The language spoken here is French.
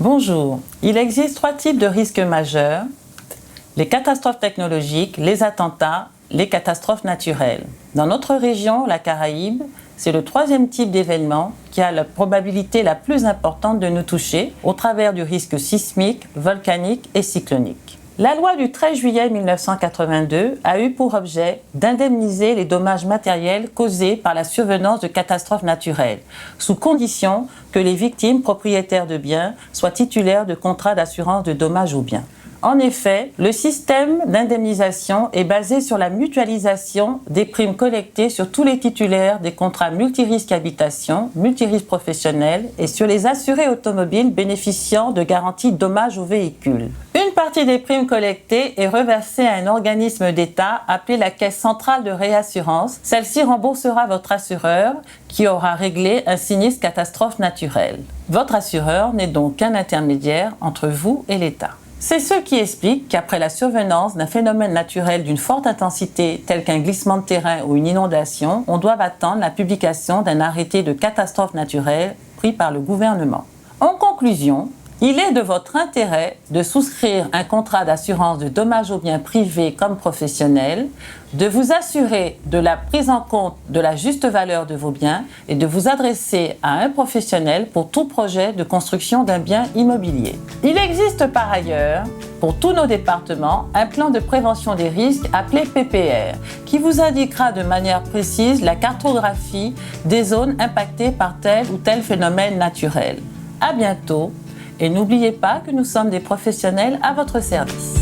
Bonjour, il existe 3 types de risques majeurs: les catastrophes technologiques, les attentats, les catastrophes naturelles. Dans notre région, la Caraïbe, c'est le 3e type d'événement qui a la probabilité la plus importante de nous toucher au travers du risque sismique, volcanique et cyclonique. La loi du 13 juillet 1982 a eu pour objet d'indemniser les dommages matériels causés par la survenance de catastrophes naturelles, sous condition que les victimes propriétaires de biens soient titulaires de contrats d'assurance de dommages aux biens. En effet, le système d'indemnisation est basé sur la mutualisation des primes collectées sur tous les titulaires des contrats multirisques habitation, multirisques professionnels et sur les assurés automobiles bénéficiant de garanties dommages aux véhicules. Une partie des primes collectées est reversée à un organisme d'État appelé la Caisse centrale de réassurance. Celle-ci remboursera votre assureur qui aura réglé un sinistre catastrophe naturelle. Votre assureur n'est donc qu'un intermédiaire entre vous et l'État. C'est ce qui explique qu'après la survenance d'un phénomène naturel d'une forte intensité tel qu'un glissement de terrain ou une inondation, on doit attendre la publication d'un arrêté de catastrophe naturelle pris par le gouvernement. En conclusion, il est de votre intérêt de souscrire un contrat d'assurance de dommages aux biens privés comme professionnels, de vous assurer de la prise en compte de la juste valeur de vos biens et de vous adresser à un professionnel pour tout projet de construction d'un bien immobilier. Il existe par ailleurs, pour tous nos départements, un plan de prévention des risques appelé PPR, qui vous indiquera de manière précise la cartographie des zones impactées par tel ou tel phénomène naturel. À bientôt! Et n'oubliez pas que nous sommes des professionnels à votre service.